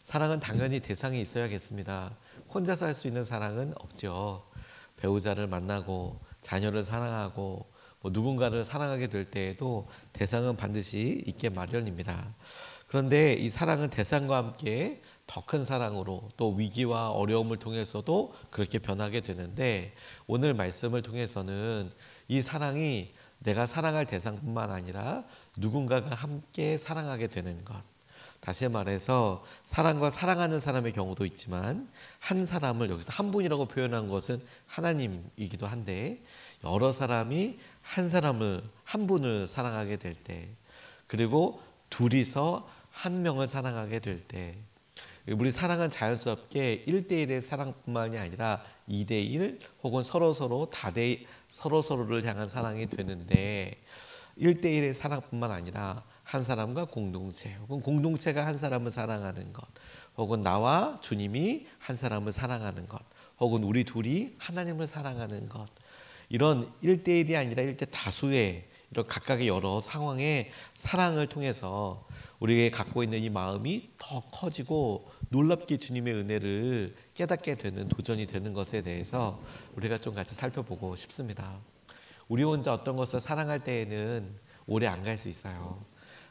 사랑은 당연히 대상이 있어야겠습니다. 혼자서 할 수 있는 사랑은 없죠. 배우자를 만나고 자녀를 사랑하고 누군가를 사랑하게 될 때에도 대상은 반드시 있게 마련입니다. 그런데 이 사랑은 대상과 함께 더 큰 사랑으로 또 위기와 어려움을 통해서도 그렇게 변하게 되는데, 오늘 말씀을 통해서는 이 사랑이 내가 사랑할 대상뿐만 아니라 누군가가 함께 사랑하게 되는 것, 다시 말해서 사랑과 사랑하는 사람의 경우도 있지만 한 사람을 여기서 한 분이라고 표현한 것은 하나님이기도 한데, 여러 사람이 한 사람을, 한 분을 사랑하게 될 때, 그리고 둘이서 한 명을 사랑하게 될 때, 우리 사랑은 자연스럽게 1대1의 사랑뿐만이 아니라 2대1 혹은 서로서로를 향한 사랑이 되는데, 1대1의 사랑뿐만 아니라 한 사람과 공동체, 혹은 공동체가 한 사람을 사랑하는 것, 혹은 나와 주님이 한 사람을 사랑하는 것, 혹은 우리 둘이 하나님을 사랑하는 것, 이런 1대1이 아니라 1대 다수의 이런 각각의 여러 상황의 사랑을 통해서 우리가 갖고 있는 이 마음이 더 커지고 놀랍게 주님의 은혜를 깨닫게 되는 도전이 되는 것에 대해서 우리가 좀 같이 살펴보고 싶습니다. 우리 혼자 어떤 것을 사랑할 때에는 오래 안 갈 수 있어요.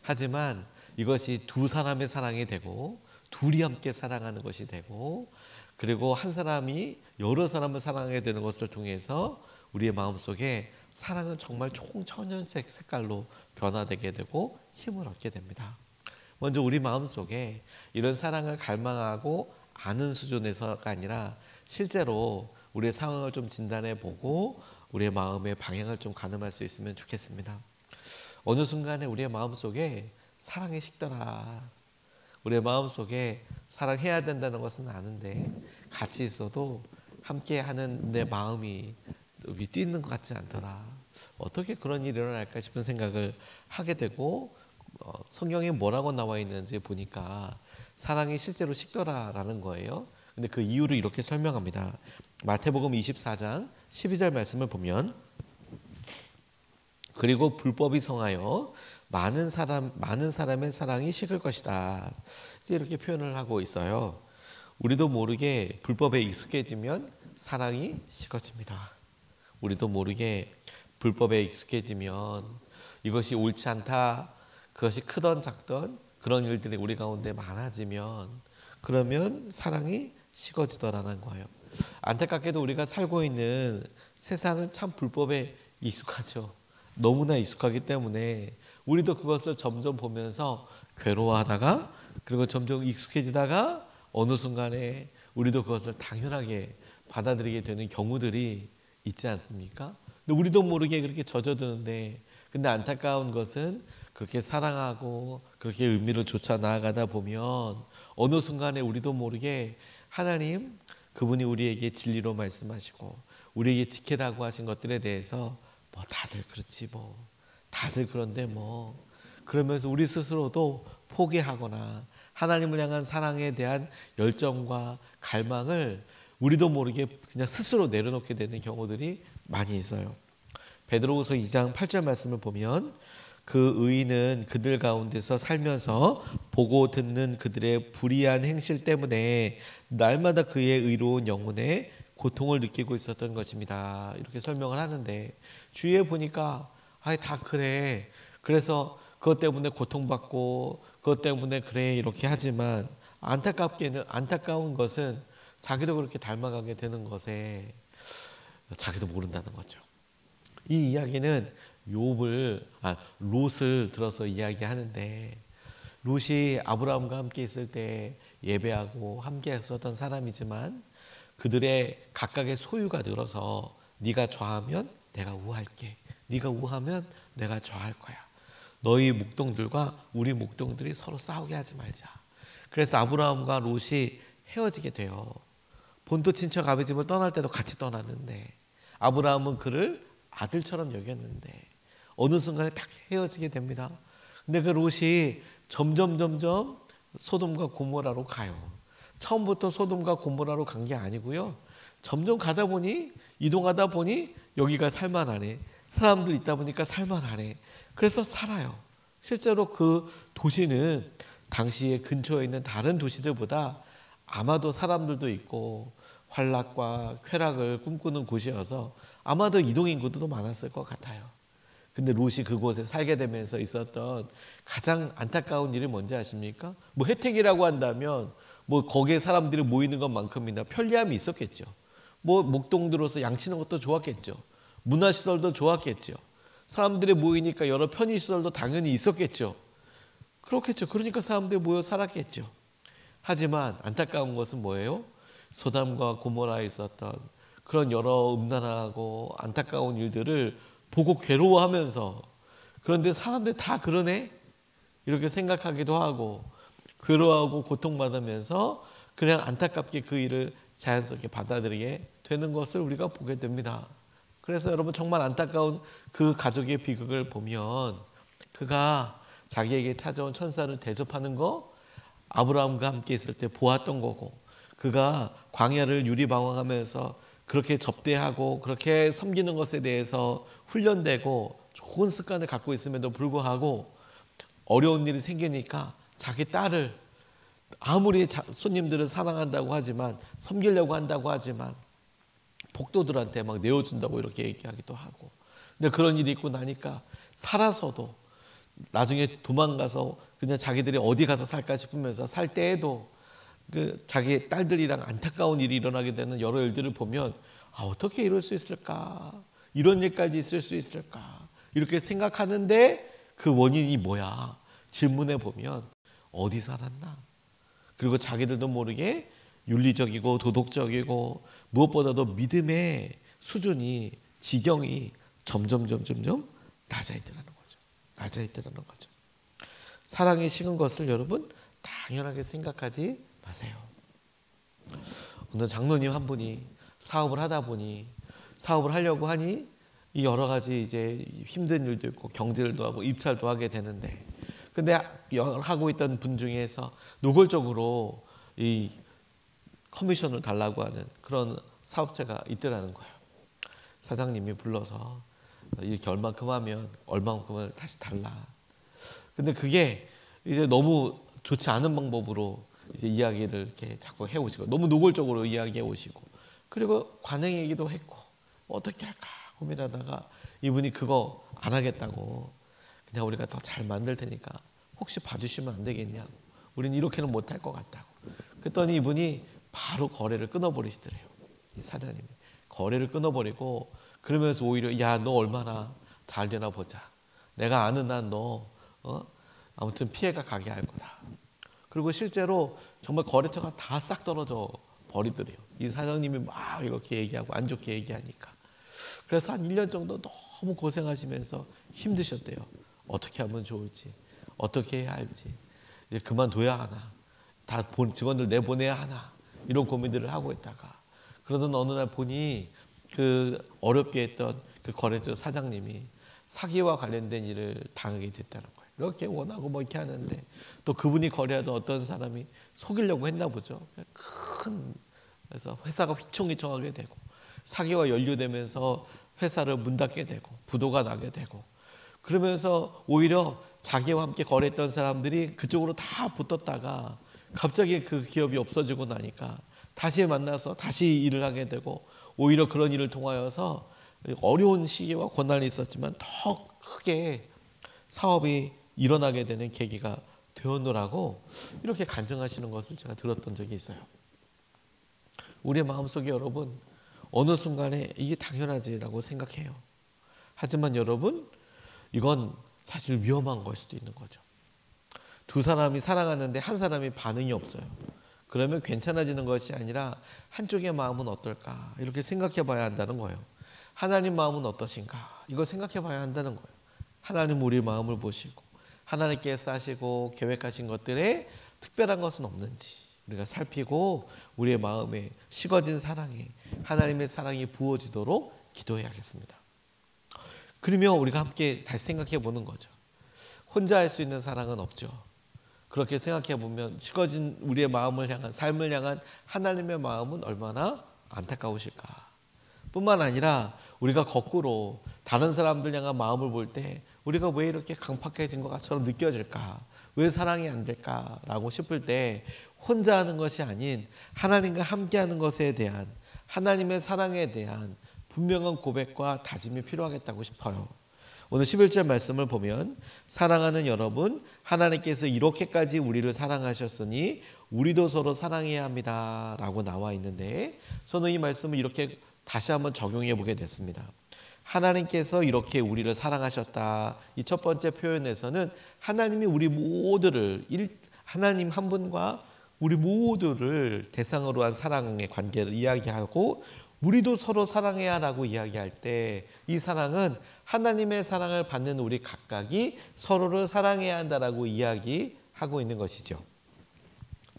하지만 이것이 두 사람의 사랑이 되고 둘이 함께 사랑하는 것이 되고, 그리고 한 사람이 여러 사람을 사랑하게 되는 것을 통해서 우리의 마음속에 사랑은 정말 총천연색 색깔로 변화되게 되고 힘을 얻게 됩니다. 먼저 우리 마음속에 이런 사랑을 갈망하고 아는 수준에서가 아니라 실제로 우리의 상황을 좀 진단해 보고 우리의 마음의 방향을 좀 가늠할 수 있으면 좋겠습니다. 어느 순간에 우리의 마음속에 사랑이 식더라. 우리의 마음속에 사랑해야 된다는 것은 아는데 같이 있어도 함께 하는 내 마음이 뛰는 것 같지 않더라. 어떻게 그런 일이 일어날까 싶은 생각을 하게 되고, 성경에 뭐라고 나와 있는지 보니까 사랑이 실제로 식더라라는 거예요. 근데 그 이유를 이렇게 설명합니다. 마태복음 24장 12절 말씀을 보면, 그리고 불법이 성하여 많은 사람의 사랑이 식을 것이다, 이렇게 표현을 하고 있어요. 우리도 모르게 불법에 익숙해지면 사랑이 식어집니다. 우리도 모르게 불법에 익숙해지면 이것이 옳지 않다, 그것이 크던 작던 그런 일들이 우리 가운데 많아지면, 그러면 사랑이 식어지더라는 거예요. 안타깝게도 우리가 살고 있는 세상은 참 불법에 익숙하죠. 너무나 익숙하기 때문에 우리도 그것을 점점 보면서 괴로워하다가, 그리고 점점 익숙해지다가 어느 순간에 우리도 그것을 당연하게 받아들이게 되는 경우들이 있지 않습니까? 근데 우리도 모르게 그렇게 젖어드는데, 근데 안타까운 것은 그렇게 사랑하고 그렇게 의미를 좇아 나아가다 보면 어느 순간에 우리도 모르게 하나님, 그분이 우리에게 진리로 말씀하시고 우리에게 지키라고 하신 것들에 대해서 다들 그렇지 다들 그런데 그러면서 우리 스스로도 포기하거나 하나님을 향한 사랑에 대한 열정과 갈망을 우리도 모르게 그냥 스스로 내려놓게 되는 경우들이 많이 있어요. 베드로후서 2장 8절 말씀을 보면, 그 의인은 그들 가운데서 살면서 보고 듣는 그들의 불의한 행실 때문에 날마다 그의 의로운 영혼에 고통을 느끼고 있었던 것입니다, 이렇게 설명을 하는데, 주위에 보니까 다 그래, 그래서 그것 때문에 고통받고 그것 때문에 그래 이렇게 하지만, 안타까운 것은 자기도 그렇게 닮아가게 되는 것에 자기도 모른다는 거죠. 이 이야기는 롯을 들어서 이야기하는데, 롯이 아브라함과 함께 있을 때 예배하고 함께 했었던 사람이지만 그들의 각각의 소유가 늘어서 네가 좌하면 내가 우할게, 네가 우하면 내가 좌할 거야, 너희 목동들과 우리 목동들이 서로 싸우게 하지 말자. 그래서 아브라함과 롯이 헤어지게 돼요. 본토 친척 아비 집을 떠날 때도 같이 떠났는데 아브라함은 그를 아들처럼 여겼는데 어느 순간에 딱 헤어지게 됩니다. 근데 그 롯이 점점 소돔과 고모라로 가요. 처음부터 소돔과 고모라로 간 게 아니고요, 점점 이동하다 보니 여기가 살만하네, 사람들 있다 보니까 살만하네, 그래서 살아요. 실제로 그 도시는 당시에 근처에 있는 다른 도시들보다 아마도 사람들도 있고 환락과 쾌락을 꿈꾸는 곳이어서 아마도 이동인구도 더 많았을 것 같아요. 근데 롯이 그곳에 살게 되면서 있었던 가장 안타까운 일이 뭔지 아십니까? 뭐 혜택이라고 한다면 뭐 거기에 사람들이 모이는 것만큼이나 편리함이 있었겠죠. 뭐 목동들어서 양치는 것도 좋았겠죠. 문화시설도 좋았겠죠. 사람들이 모이니까 여러 편의시설도 당연히 있었겠죠. 그렇겠죠. 그러니까 사람들이 모여 살았겠죠. 하지만 안타까운 것은 뭐예요? 소담과 고모라에 있었던 그런 여러 음란하고 안타까운 일들을 보고 괴로워하면서, 그런데 사람들이 다 그러네? 이렇게 생각하기도 하고 괴로워하고 고통받으면서 그냥 안타깝게 그 일을 자연스럽게 받아들이게 되는 것을 우리가 보게 됩니다. 그래서 여러분 정말 안타까운 그 가족의 비극을 보면 그가 자기에게 찾아온 천사를 대접하는 거 아브라함과 함께 있을 때 보았던 거고, 그가 광야를 유리방황하면서 그렇게 접대하고 그렇게 섬기는 것에 대해서 훈련되고 좋은 습관을 갖고 있음에도 불구하고 어려운 일이 생기니까 자기 딸을 아무리 손님들을 사랑한다고 하지만 섬기려고 한다고 하지만 복도들한테 막 내어준다고 이렇게 얘기하기도 하고, 근데 그런 일이 있고 나니까 살아서도 나중에 도망가서 그냥 자기들이 어디 가서 살까 싶으면서 살 때에도 그 자기 딸들이랑 안타까운 일이 일어나게 되는 여러 일들을 보면 어떻게 이럴 수 있을까? 이런 일까지 있을 수 있을까? 이렇게 생각하는데 그 원인이 뭐야? 질문해 보면 어디 살았나? 그리고 자기들도 모르게 윤리적이고 도덕적이고 무엇보다도 믿음의 수준이 지경이 점점 낮아있더라는 거죠. 낮아있더라는 거죠. 사랑이 식은 것을 여러분 당연하게 생각하지 마세요. 오늘 장로님 한 분이 사업을 하다 보니 사업을 하려고 하니 이 여러 가지 이제 힘든 일도 있고 경질도 하고 입찰도 하게 되는데, 근데 하고 있던 분 중에서 노골적으로 이 커미션을 달라고 하는 그런 사업자가 있더라는 거예요. 사장님이 불러서 이렇게 얼마큼 하면 얼마만큼을 다시 달라. 근데 그게 이제 너무 좋지 않은 방법으로 이제 이야기를 이렇게 자꾸 해오시고 너무 노골적으로 이야기해 오시고, 그리고 관행 얘기도 했고 어떻게 할까 고민하다가 이분이 그거 안 하겠다고, 그냥 우리가 더 잘 만들 테니까 혹시 봐주시면 안 되겠냐고, 우린 이렇게는 못할 것 같다고. 그랬더니 이분이 바로 거래를 끊어버리시더래요. 이 사장님이 거래를 끊어버리고, 그러면서 오히려 야 너 얼마나 잘 되나 보자, 내가 아는 한 너 아무튼 피해가 가게 할 거다. 그리고 실제로 정말 거래처가 다 싹 떨어져 버리더래요. 이 사장님이 막 이렇게 얘기하고 안 좋게 얘기하니까. 그래서 한 1년 정도 너무 고생하시면서 힘드셨대요. 어떻게 하면 좋을지, 어떻게 해야 할지, 이제 그만둬야 하나, 다 직원들 내보내야 하나, 이런 고민들을 하고 있다가, 그러던 어느 날 보니 그 어렵게 했던 그 거래처 사장님이 사기와 관련된 일을 당하게 됐다는 거예요. 이렇게 원하고 뭐 이렇게 하는데 또 그분이 거래하던 어떤 사람이 속이려고 했나 보죠. 그래서 회사가 휘청휘청하게 되고 사기와 연루되면서 회사를 문 닫게 되고 부도가 나게 되고, 그러면서 오히려 자기와 함께 거래했던 사람들이 그쪽으로 다 붙었다가 갑자기 그 기업이 없어지고 나니까 다시 만나서 다시 일을 하게 되고, 오히려 그런 일을 통하여서 어려운 시기와 고난이 있었지만 더 크게 사업이 일어나게 되는 계기가 되었노라고 이렇게 간증하시는 것을 제가 들었던 적이 있어요. 우리의 마음속에 여러분 어느 순간에 이게 당연하지라고 생각해요. 하지만 여러분 이건 사실 위험한 걸 수도 있는 거죠. 두 사람이 사랑하는데 한 사람이 반응이 없어요. 그러면 괜찮아지는 것이 아니라 한쪽의 마음은 어떨까 이렇게 생각해 봐야 한다는 거예요. 하나님 마음은 어떠신가 이거 생각해 봐야 한다는 거예요. 하나님 우리 마음을 보시고 하나님께서 하시고 계획하신 것들에 특별한 것은 없는지 우리가 살피고 우리의 마음에 식어진 사랑에 하나님의 사랑이 부어지도록 기도해야겠습니다. 그러면 우리가 함께 다시 생각해 보는 거죠. 혼자 할 수 있는 사랑은 없죠. 그렇게 생각해 보면 식어진 우리의 마음을 향한, 삶을 향한 하나님의 마음은 얼마나 안타까우실까. 뿐만 아니라 우리가 거꾸로 다른 사람들 향한 마음을 볼 때 우리가 왜 이렇게 강팍해진 것처럼 느껴질까, 왜 사랑이 안 될까라고 싶을 때 혼자 하는 것이 아닌 하나님과 함께하는 것에 대한 하나님의 사랑에 대한 분명한 고백과 다짐이 필요하겠다고 싶어요. 오늘 11절 말씀을 보면 사랑하는 여러분, 하나님께서 이렇게까지 우리를 사랑하셨으니 우리도 서로 사랑해야 합니다 라고 나와 있는데, 저는 이 말씀을 이렇게 다시 한번 적용해 보게 됐습니다. 하나님께서 이렇게 우리를 사랑하셨다. 이 첫 번째 표현에서는 하나님이 우리 모두를, 하나님 한 분과 우리 모두를 대상으로 한 사랑의 관계를 이야기하고, 우리도 서로 사랑해야 라고 이야기할 때 이 사랑은 하나님의 사랑을 받는 우리 각각이 서로를 사랑해야 한다라고 이야기하고 있는 것이죠.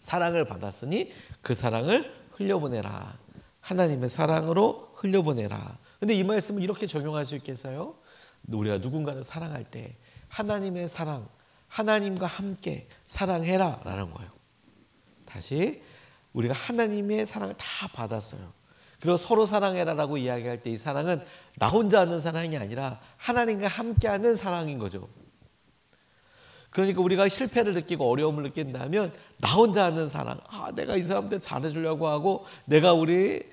사랑을 받았으니 그 사랑을 흘려보내라. 하나님의 사랑으로 흘려보내라. 근데 이 말씀을 이렇게 적용할 수 있겠어요? 우리가 누군가를 사랑할 때 하나님의 사랑, 하나님과 함께 사랑해라 라는 거예요. 다시, 우리가 하나님의 사랑을 다 받았어요. 그리고 서로 사랑해라라고 이야기할 때 이 사랑은 나 혼자 하는 사랑이 아니라 하나님과 함께하는 사랑인 거죠. 그러니까 우리가 실패를 느끼고 어려움을 느낀다면 나 혼자 하는 사랑, 내가 이 사람한테 잘해주려고 하고 내가 우리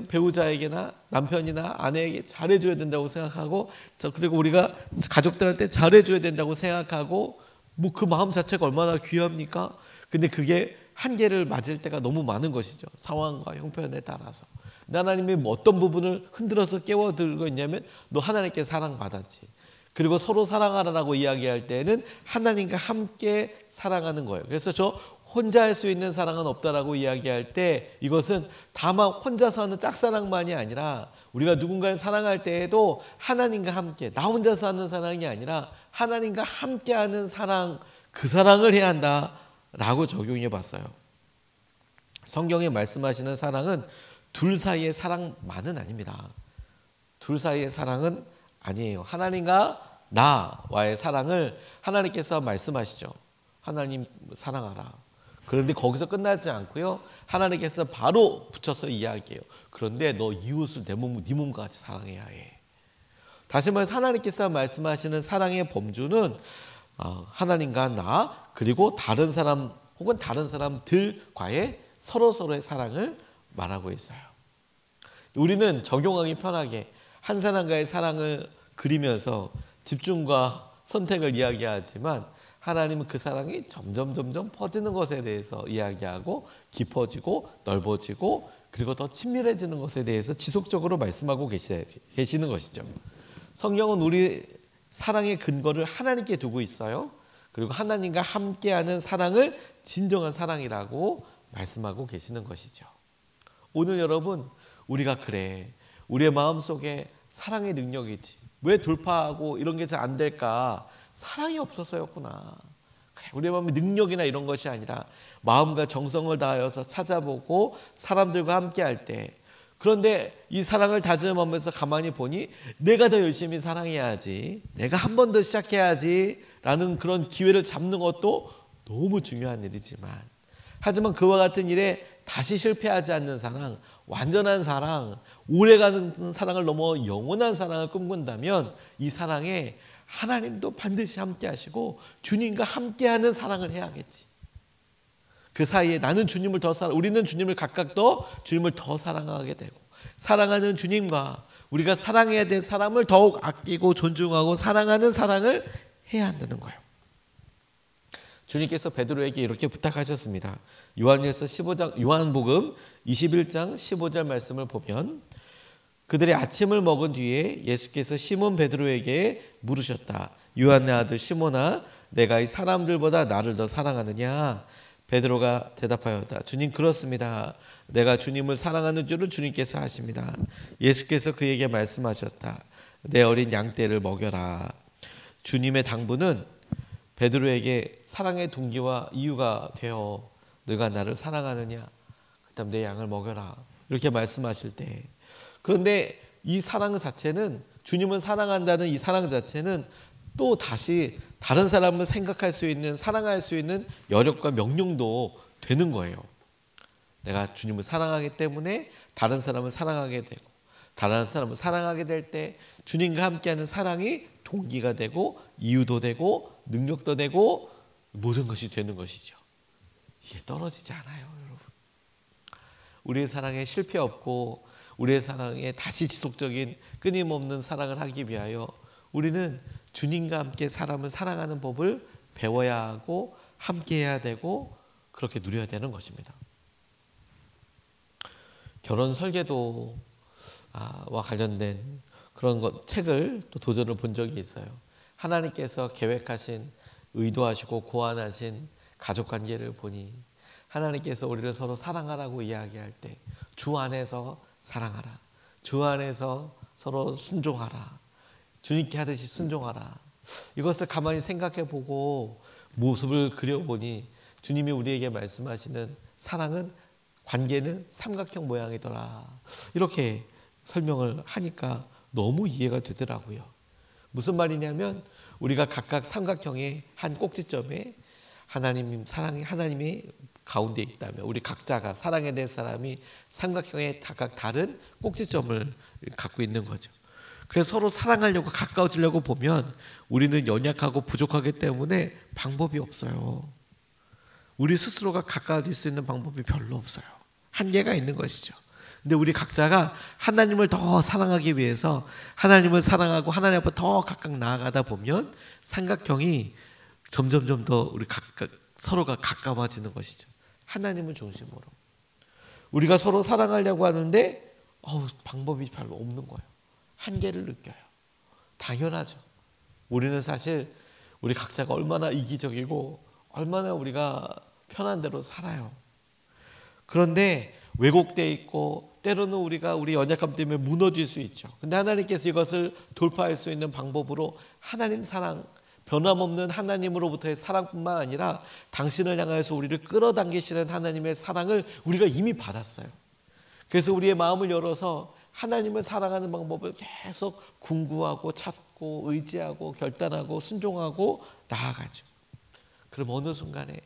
배우자에게나 남편이나 아내에게 잘해줘야 된다고 생각하고, 그리고 우리가 가족들한테 잘해줘야 된다고 생각하고, 뭐 그 마음 자체가 얼마나 귀합니까? 근데 그게 한계를 맞을 때가 너무 많은 것이죠. 상황과 형편에 따라서. 하나님이 어떤 부분을 흔들어서 깨워들고 있냐면, 너 하나님께 사랑받았지. 그리고 서로 사랑하라고 이야기할 때는 하나님과 함께 사랑하는 거예요. 그래서 저 혼자 할 수 있는 사랑은 없다라고 이야기할 때 이것은 다만 혼자서 하는 짝사랑만이 아니라 우리가 누군가를 사랑할 때에도 하나님과 함께, 나 혼자서 하는 사랑이 아니라 하나님과 함께하는 사랑, 그 사랑을 해야 한다라고 적용해 봤어요. 성경에 말씀하시는 사랑은 둘 사이의 사랑만은 아닙니다. 둘 사이의 사랑은 아니에요. 하나님과 나와의 사랑을 하나님께서 말씀하시죠. 하나님 사랑하라. 그런데 거기서 끝나지 않고요, 하나님께서 바로 붙여서 이야기해요. 그런데 너 이웃을 네 몸과 같이 사랑해야 해. 다시 말해서 하나님께서 말씀하시는 사랑의 범주는 하나님과 나, 그리고 다른 사람 혹은 다른 사람들과의 서로의 사랑을 말하고 있어요. 우리는 적용하기 편하게 한 사람과의 사랑을 그리면서 집중과 선택을 이야기하지만, 하나님은 그 사랑이 점점 퍼지는 것에 대해서 이야기하고, 깊어지고 넓어지고 그리고 더 친밀해지는 것에 대해서 지속적으로 말씀하고 계시는 것이죠. 성경은 우리 사랑의 근거를 하나님께 두고 있어요. 그리고 하나님과 함께하는 사랑을 진정한 사랑이라고 말씀하고 계시는 것이죠. 오늘 여러분, 우리가 그래, 우리의 마음속에 사랑의 능력이지, 왜 돌파하고 이런 게 잘 안 될까? 사랑이 없어서였구나. 그래, 우리의 마음의 능력이나 이런 것이 아니라 마음과 정성을 다하여서 찾아보고 사람들과 함께 할 때, 그런데 이 사랑을 다짐하면서 가만히 보니 내가 더 열심히 사랑해야지, 내가 한 번 더 시작해야지 라는 그런 기회를 잡는 것도 너무 중요한 일이지만, 하지만 그와 같은 일에 다시 실패하지 않는 사랑, 완전한 사랑, 오래가는 사랑을 넘어 영원한 사랑을 꿈꾼다면 이 사랑에 하나님도 반드시 함께 하시고 주님과 함께하는 사랑을 해야겠지. 그 사이에 나는 주님을 우리는 주님을 각각 더 주님을 더 사랑하게 되고, 사랑하는 주님과 우리가 사랑해야 될 사람을 더욱 아끼고 존중하고 사랑하는 사랑을 해야 한다는 거예요. 주님께서 베드로에게 이렇게 부탁하셨습니다. 요한복음 21장 15절 말씀을 보면, 그들의 아침을 먹은 뒤에 예수께서 시몬 베드로에게 물으셨다. 요한의 아들 시몬아, 내가 이 사람들보다 나를 더 사랑하느냐? 베드로가 대답하였다. 주님, 그렇습니다. 내가 주님을 사랑하는 줄은 주님께서 아십니다. 예수께서 그에게 말씀하셨다. 내 어린 양떼를 먹여라. 주님의 당부는 베드로에게 사랑의 동기와 이유가 되어, 너가 나를 사랑하느냐? 그다음 내 양을 먹여라. 이렇게 말씀하실 때, 그런데 이 사랑 자체는, 주님을 사랑한다는 이 사랑 자체는 또 다시 다른 사람을 생각할 수 있는, 사랑할 수 있는 여력과 명령도 되는 거예요. 내가 주님을 사랑하기 때문에 다른 사람을 사랑하게 되고, 다른 사람을 사랑하게 될 때 주님과 함께하는 사랑이 동기가 되고 이유도 되고 능력도 되고 모든 것이 되는 것이죠. 이게 떨어지지 않아요, 여러분. 우리의 사랑에 실패 없고 우리의 사랑에 다시 지속적인 끊임없는 사랑을 하기 위하여 우리는 주님과 함께 사람을 사랑하는 법을 배워야 하고 함께 해야 되고 그렇게 누려야 되는 것입니다. 결혼 설계도와 관련된 그런 책을 또 도전을 본 적이 있어요. 하나님께서 계획하신, 의도하시고 고안하신 가족관계를 보니 하나님께서 우리를 서로 사랑하라고 이야기할 때 주 안에서 사랑하라, 주 안에서 서로 순종하라, 주님께 하듯이 순종하라. 이것을 가만히 생각해 보고 모습을 그려보니 주님이 우리에게 말씀하시는 사랑은, 관계는 삼각형 모양이더라. 이렇게 설명을 하니까 너무 이해가 되더라고요. 무슨 말이냐면 우리가 각각 삼각형의 한 꼭지점에 하나님이 가운데 있다면 우리 각자가 사랑해야 될 사람이 삼각형의 각각 다른 꼭지점을 갖고 있는 거죠. 그래서 서로 사랑하려고 가까워지려고 보면 우리는 연약하고 부족하기 때문에 방법이 없어요. 우리 스스로가 가까워질 수 있는 방법이 별로 없어요. 한계가 있는 것이죠. 근데 우리 각자가 하나님을 더 사랑하기 위해서 하나님을 사랑하고 하나님 앞에 더 가까이 나아가다 보면 삼각형이 점점 더 우리 각각 서로가 가까워지는 것이죠. 하나님을 중심으로. 우리가 서로 사랑하려고 하는데 방법이 별로 없는 거예요. 한계를 느껴요. 당연하죠. 우리는 사실 우리 각자가 얼마나 이기적이고 얼마나 우리가 편한 대로 살아요. 그런데 왜곡되어 있고 때로는 우리가 우리 연약함 때문에 무너질 수 있죠. 근데 하나님께서 이것을 돌파할 수 있는 방법으로 하나님 사랑, 변함없는 하나님으로부터의 사랑뿐만 아니라 당신을 향하여서 우리를 끌어당기시는 하나님의 사랑을 우리가 이미 받았어요. 그래서 우리의 마음을 열어서 하나님을 사랑하는 방법을 계속 궁구하고 찾고 의지하고 결단하고 순종하고 나아가죠. 그럼 어느 순간에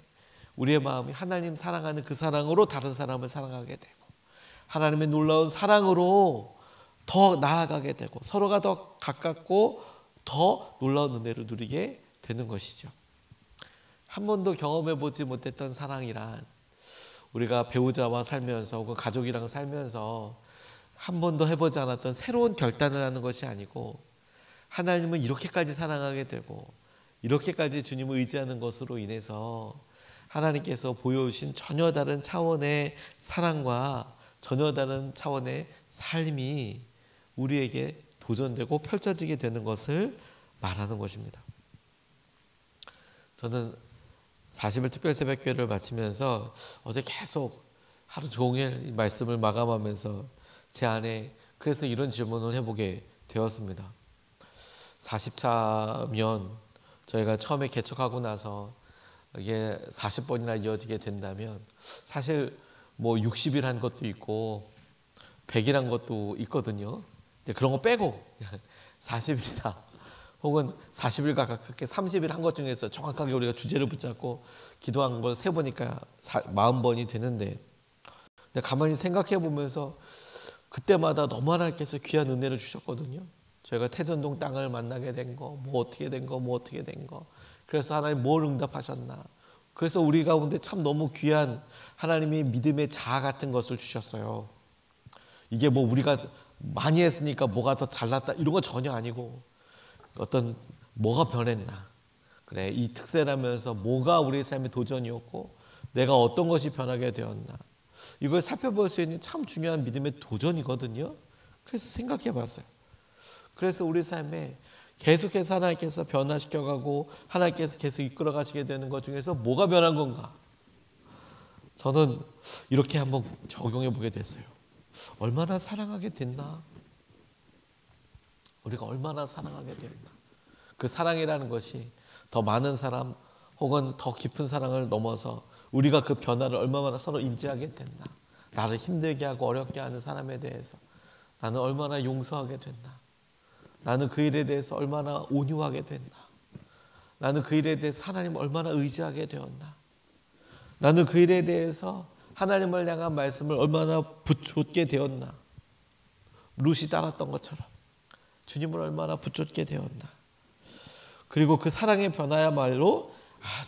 우리의 마음이 하나님 사랑하는 그 사랑으로 다른 사람을 사랑하게 되고 하나님의 놀라운 사랑으로 더 나아가게 되고 서로가 더 가깝고 더 놀라운 은혜를 누리게 되는 것이죠. 한 번도 경험해보지 못했던 사랑이란 우리가 배우자와 살면서 혹은 가족이랑 살면서 한 번도 해보지 않았던 새로운 결단을 하는 것이 아니고 하나님을 이렇게까지 사랑하게 되고 이렇게까지 주님을 의지하는 것으로 인해서 하나님께서 보여주신 전혀 다른 차원의 사랑과 전혀 다른 차원의 삶이 우리에게 도전되고 펼쳐지게 되는 것을 말하는 것입니다. 저는 40일 특별새벽기도를 마치면서 어제 계속 하루 종일 말씀을 마감하면서 제 안에 그래서 이런 질문을 해보게 되었습니다. 40차면 저희가 처음에 개척하고 나서 이게 40번이나 이어지게 된다면 사실 뭐 60일 한 것도 있고 100일 한 것도 있거든요. 근데 그런 거 빼고 40일이다 혹은 40일 가깝게 30일 한 것 중에서 정확하게 우리가 주제를 붙잡고 기도한 걸 세보니까 40번이 되는데 근데 가만히 생각해 보면서 그때마다 너무 하나님께서 귀한 은혜를 주셨거든요. 저희가 태전동 땅을 만나게 된 거, 뭐 어떻게 된 거, 뭐 어떻게 된 거. 그래서 하나님 뭘 응답하셨나. 그래서 우리 가운데 참 너무 귀한 하나님의 믿음의 자아 같은 것을 주셨어요. 이게 뭐 우리가 많이 했으니까 뭐가 더 잘났다 이런 거 전혀 아니고 어떤 뭐가 변했나. 그래 이 특세라면서 뭐가 우리의 삶의 도전이었고 내가 어떤 것이 변하게 되었나. 이걸 살펴볼 수 있는 참 중요한 믿음의 도전이거든요. 그래서 생각해 봤어요. 그래서 우리 삶에 계속해서 하나님께서 변화시켜가고 하나님께서 계속 이끌어 가시게 되는 것 중에서 뭐가 변한 건가? 저는 이렇게 한번 적용해 보게 됐어요. 얼마나 사랑하게 됐나? 우리가 얼마나 사랑하게 됐나? 그 사랑이라는 것이 더 많은 사람 혹은 더 깊은 사랑을 넘어서 우리가 그 변화를 얼마나 서로 인지하게 됐나? 나를 힘들게 하고 어렵게 하는 사람에 대해서 나는 얼마나 용서하게 됐나? 나는 그 일에 대해서 얼마나 온유하게 됐나? 나는 그 일에 대해서 하나님을 얼마나 의지하게 되었나? 나는 그 일에 대해서 하나님을 향한 말씀을 얼마나 붙잡게 되었나? 룻이 따랐던 것처럼 주님을 얼마나 붙잡게 되었나? 그리고 그 사랑의 변화야말로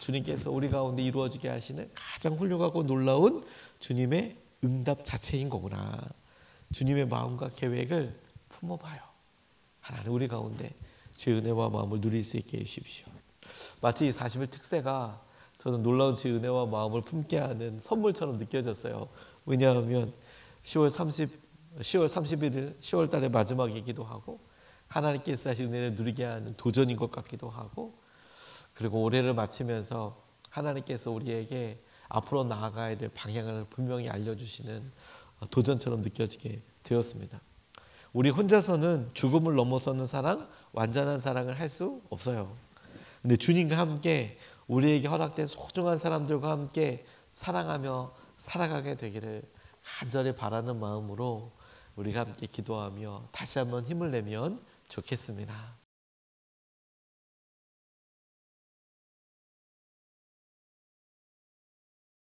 주님께서 우리 가운데 이루어지게 하시는 가장 훌륭하고 놀라운 주님의 응답 자체인 거구나. 주님의 마음과 계획을 품어봐요. 하나님 우리 가운데 주의 은혜와 마음을 누릴 수 있게 해주십시오. 마치 이 40일 특세가 저는 놀라운 주의 은혜와 마음을 품게 하는 선물처럼 느껴졌어요. 왜냐하면 10월 31일 10월 달의 마지막이기도 하고 하나님께서 하신 은혜를 누리게 하는 도전인 것 같기도 하고, 그리고 올해를 마치면서 하나님께서 우리에게 앞으로 나아가야 될 방향을 분명히 알려주시는 도전처럼 느껴지게 되었습니다. 우리 혼자서는 죽음을 넘어서는 사랑, 완전한 사랑을 할 수 없어요. 근데 주님과 함께 우리에게 허락된 소중한 사람들과 함께 사랑하며 살아가게 되기를 간절히 바라는 마음으로 우리가 함께 기도하며 다시 한번 힘을 내면 좋겠습니다.